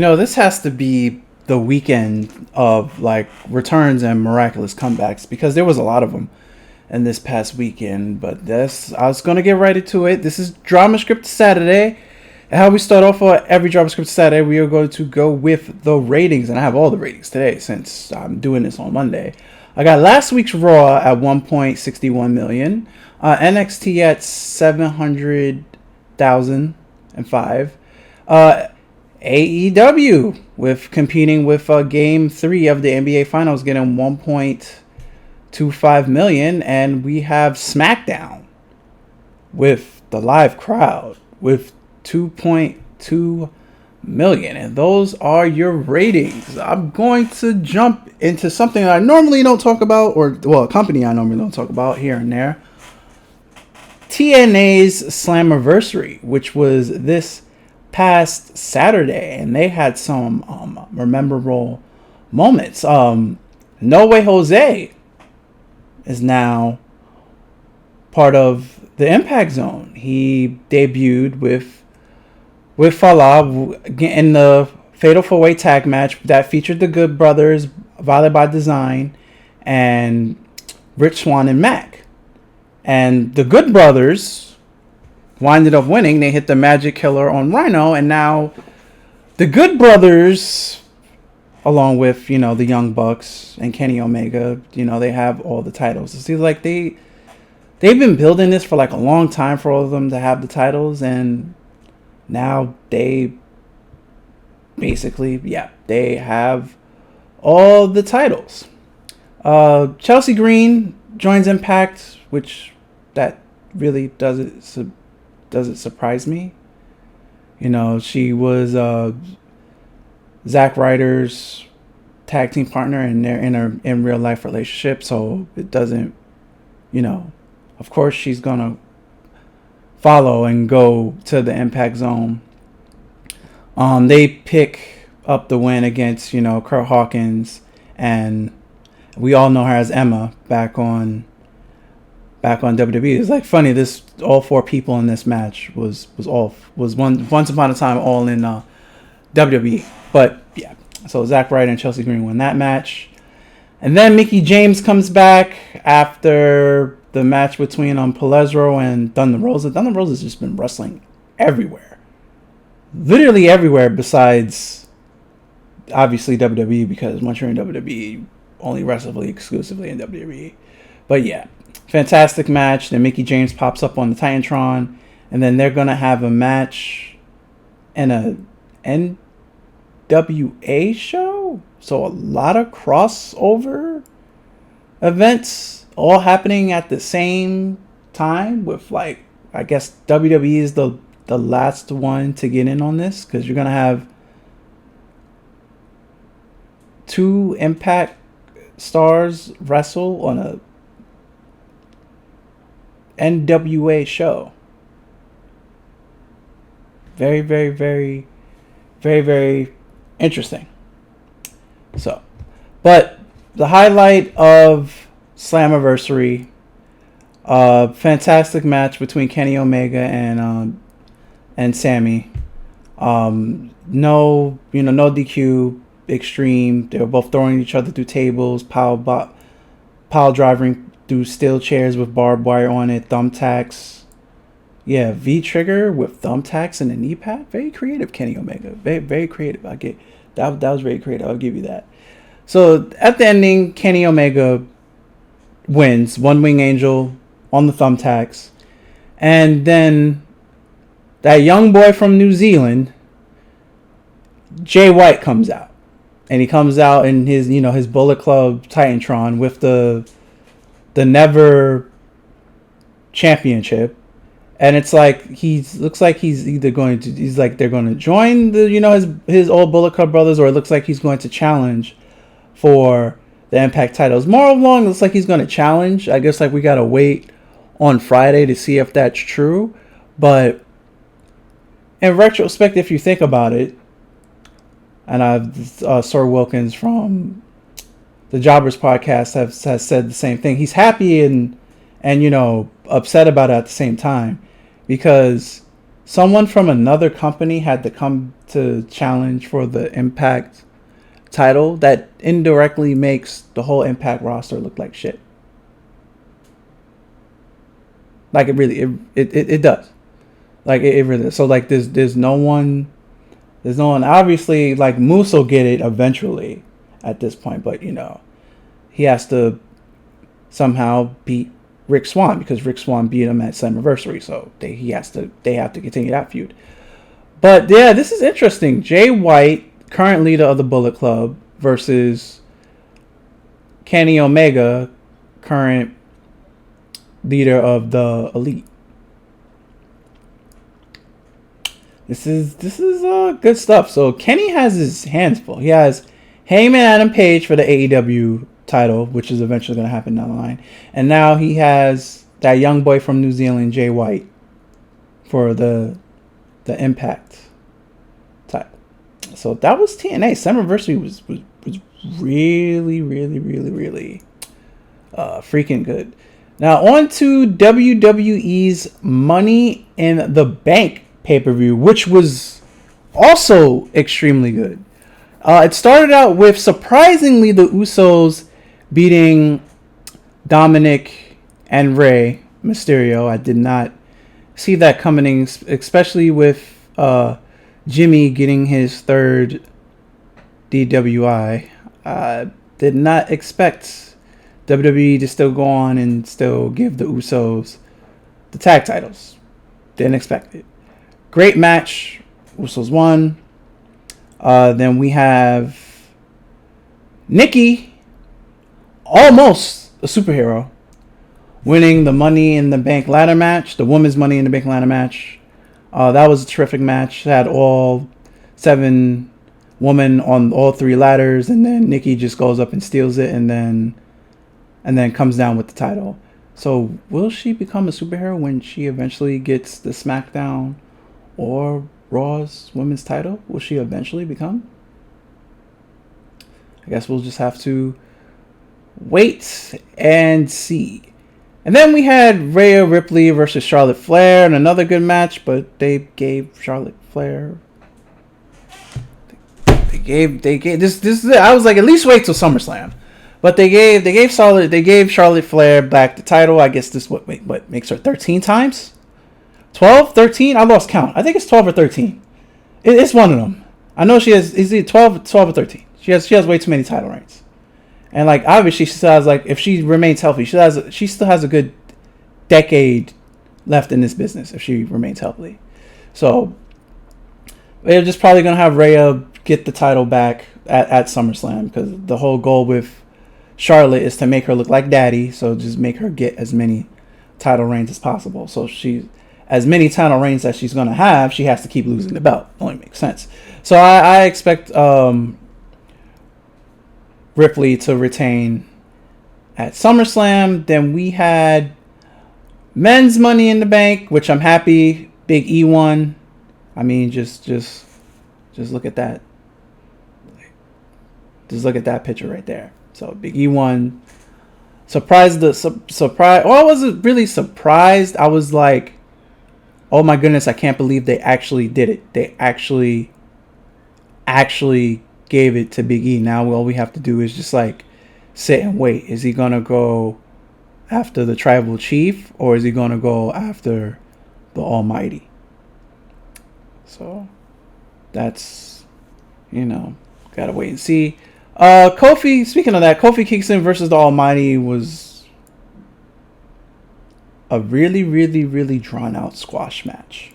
This has to be the weekend of like returns and miraculous comebacks because there was a lot of them in this past weekend. But I was gonna get right into it. This is Dramascripted Saturday. And how we start off for every Dramascripted Saturday, we are going to go with the ratings, and I have all the ratings today since I'm doing this on Monday. I got last week's Raw at 1.61 million, NXT at 700,005. AEW with competing with Game 3 of the NBA Finals getting 1.25 million, and we have SmackDown with the live crowd with 2.2 million, and those are your ratings. I'm going to jump into something I normally don't talk about, a company I normally don't talk about here and there. TNA's Slammiversary, which was this past Saturday, and they had some memorable moments. No Way Jose is now part of the Impact Zone. He debuted with Fala in the Fatal 4-Way Tag match that featured the Good Brothers, Violent by Design, and Rich Swann and Mac. And the Good Brothers winded up winning. They hit the Magic Killer on Rhino, and now the Good Brothers, along with, the Young Bucks and Kenny Omega, they have all the titles. It seems like they've been building this for like a long time for all of them to have the titles, and now they basically, they have all the titles. Chelsea Green joins Impact, which that really doesn't surprise me. She was Zack Ryder's tag team partner, and they're in real life relationship, so it doesn't, of course she's gonna follow and go to the Impact Zone. They pick up the win against, Kurt Hawkins, and we all know her as Emma back on WWE. It's like funny, this all four people in this match was once upon a time all in WWE. But yeah, so Zack Ryder and Chelsea Green won that match, and then Mickie James comes back after the match between Palesro and Thunder Rosa. Thunder Rosa's just been wrestling everywhere, literally everywhere, besides obviously WWE, because once you're in WWE, only wrestle exclusively in WWE. But yeah, fantastic match. Then Mickie James pops up on the Titantron, and then they're gonna have a match in a NWA show. So a lot of crossover events all happening at the same time, with like, I guess WWE is the last one to get in on this, because you're gonna have two Impact stars wrestle on a NWA show. Very, very, very, very, very interesting. So, but the highlight of Slammiversary, fantastic match between Kenny Omega and Sammy. No DQ, extreme. They were both throwing each other through tables, pile driving through steel chairs with barbed wire on it, thumbtacks. Yeah, V-trigger with thumbtacks and a knee pad. Very creative, Kenny Omega. Very, very creative. That was very creative. I'll give you that. So at the ending, Kenny Omega wins. One Wing Angel on the thumbtacks. And then that young boy from New Zealand, Jay White, comes out. And he comes out in his, his Bullet Club Titantron with the Never Championship. And it's like looks like he's either going to, they're going to join the, his old Bullet Club brothers, or it looks like he's going to challenge for the Impact titles. More along, it looks like he's going to challenge. I guess we got to wait on Friday to see if that's true. But in retrospect, if you think about it, and Sir Wilkins from the Jobbers podcast has said the same thing. He's happy and upset about it at the same time, because someone from another company had to come to challenge for the Impact title, that indirectly makes the whole Impact roster look like shit. Like, it really, it does. Like, it really, so like there's no one, obviously. Like, Moose will get it eventually at this point, but you know, he has to somehow beat Rick Swann, because Rick Swann beat him at Slammiversary, so they have to continue that feud. But yeah, this is interesting. Jay White, current leader of the Bullet Club, versus Kenny Omega, current leader of the Elite. This is good stuff. So Kenny has his hands full. He has Heyman, Adam Page for the AEW title, which is eventually going to happen down the line, and now he has that young boy from New Zealand, Jay White, for the Impact title. So that was TNA. Slammiversary was really freaking good. Now on to WWE's Money in the Bank pay-per-view, which was also extremely good. It started out with, surprisingly, the Usos beating Dominic and Rey Mysterio. I did not see that coming, especially with Jimmy getting his third DWI. Did not expect WWE to still go on and still give the Usos the tag titles. Didn't expect it. Great match. Usos won. Then we have Nikki, almost a superhero, winning the Money in the Bank ladder match, the women's Money in the Bank ladder match. That was a terrific match. It had all 7 women on all 3 ladders, and then Nikki just goes up and steals it, and then comes down with the title. So will she become a superhero when she eventually gets the SmackDown or Raw's women's title? Will she eventually become? I guess we'll just have to wait and see. And then we had Rhea Ripley versus Charlotte Flair, and another good match, but they gave Charlotte Flair. They gave this. I was like, at least wait till SummerSlam. But they gave Charlotte Flair back the title. I guess this what makes her 13 times? 12, 13? I lost count. I think it's 12 or 13. It's one of them. I know she has, is it 12 or 13? She has way too many title reigns. And like, obviously she still has, like, if she remains healthy, she still has a good decade left in this business if she remains healthy. So they're just probably gonna have Rhea get the title back at SummerSlam, because the whole goal with Charlotte is to make her look like daddy. So just make her get as many title reigns as possible. So as many title reigns as she's going to have, she has to keep losing the belt. Only makes sense. So I expect Ripley to retain at SummerSlam. Then we had men's Money in the Bank, which I'm happy Big E won. I mean, just look at that. Just look at that picture right there. So Big E won. Surprise! Well, I wasn't really surprised. I was like, oh my goodness, I can't believe they actually did it. They actually gave it to Big E. Now all we have to do is just like sit and wait. Is he gonna go after the Tribal Chief, or is he gonna go after the Almighty? So that's, gotta wait and see. Kofi, speaking of that, Kofi Kingston versus the Almighty was a really drawn out squash match.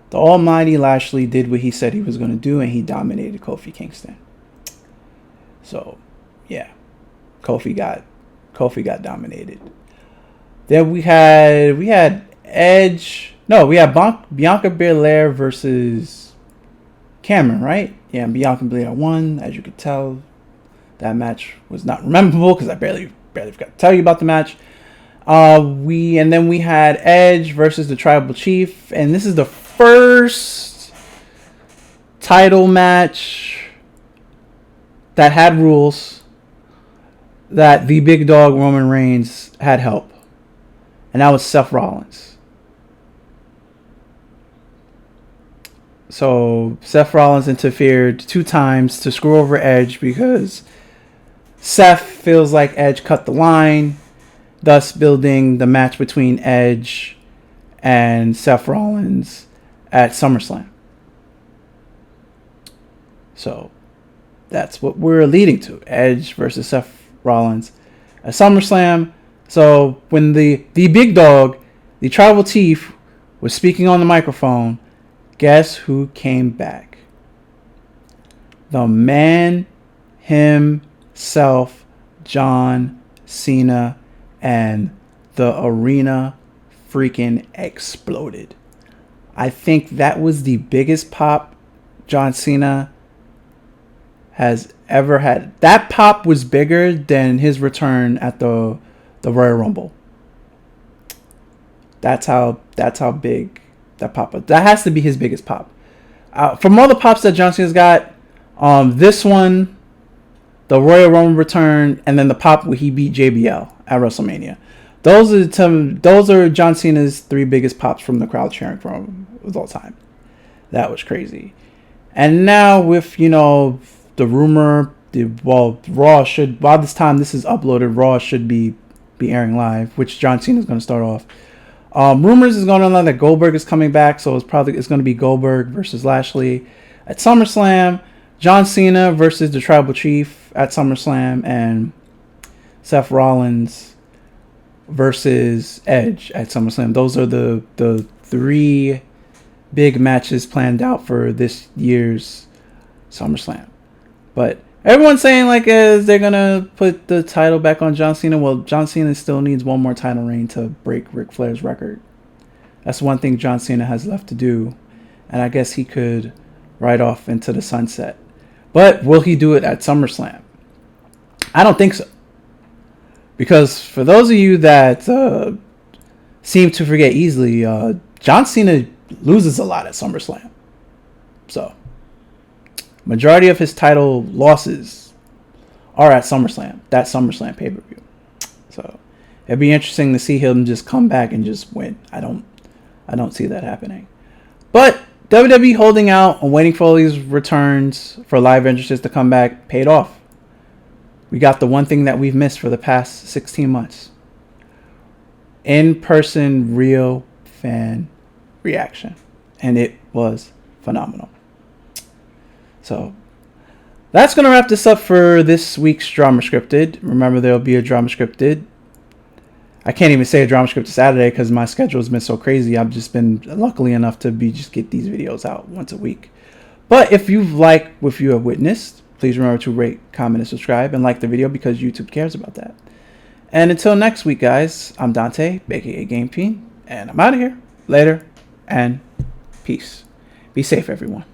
The Almighty Lashley did what he said he was going to do, and he dominated Kofi Kingston. So, yeah, Kofi got dominated. Then we had Edge. No, we had Bianca Belair versus Cameron, right? Yeah, Bianca Belair won. As you could tell, that match was not memorable because I barely forgot to tell you about the match. And then we had Edge versus the Tribal Chief, and this is the first title match that had rules, that the big dog Roman Reigns had help, and that was Seth Rollins. So Seth Rollins interfered 2 times to screw over Edge because Seth feels like Edge cut the line, thus building the match between Edge and Seth Rollins at SummerSlam. So that's what we're leading to. Edge versus Seth Rollins at SummerSlam. So when the big dog, the Tribal Chief, was speaking on the microphone, guess who came back? The man himself, John Cena, and the arena freaking exploded. I think that was the biggest pop John Cena has ever had. That pop was bigger than his return at the Royal Rumble. That's how big that pop was. That has to be his biggest pop. From all the pops that John Cena's got, this one, the Royal Rumble return, and then the pop where he beat JBL at WrestleMania. Those are John Cena's 3 biggest pops from the crowd cheering for him of all time. That was crazy. And now with, the rumor, Raw should, by this time this is uploaded, Raw should be airing live, which John Cena is going to start off. Rumors is going on that Goldberg is coming back, so it's going to be Goldberg versus Lashley at SummerSlam, John Cena versus the Tribal Chief at SummerSlam, and Seth Rollins versus Edge at SummerSlam. Those are the 3 big matches planned out for this year's SummerSlam. But everyone's saying they're gonna put the title back on John Cena. Well, John Cena still needs one more title reign to break Ric Flair's record. That's one thing John Cena has left to do, and I guess he could ride off into the sunset. But will he do it at SummerSlam? I don't think so. Because for those of you that seem to forget easily, John Cena loses a lot at SummerSlam. So, majority of his title losses are at SummerSlam. That SummerSlam pay-per-view. So, it'd be interesting to see him just come back and just win. I don't see that happening. But WWE holding out and waiting for all these returns for live entrances to come back paid off. We got the one thing that we've missed for the past 16 months. In-person, real fan reaction. And it was phenomenal. So, that's going to wrap this up for this week's Dramascripted. Remember, there'll be a Dramascripted. I can't even say a Dramascripted Saturday because my schedule has been so crazy. I've just been lucky enough to just get these videos out once a week. But if you've liked what you have witnessed, please remember to rate, comment, and subscribe, and like the video because YouTube cares about that. And until next week, guys, I'm Dante, aka Game Fiend, and I'm out of here. Later, and peace. Be safe, everyone.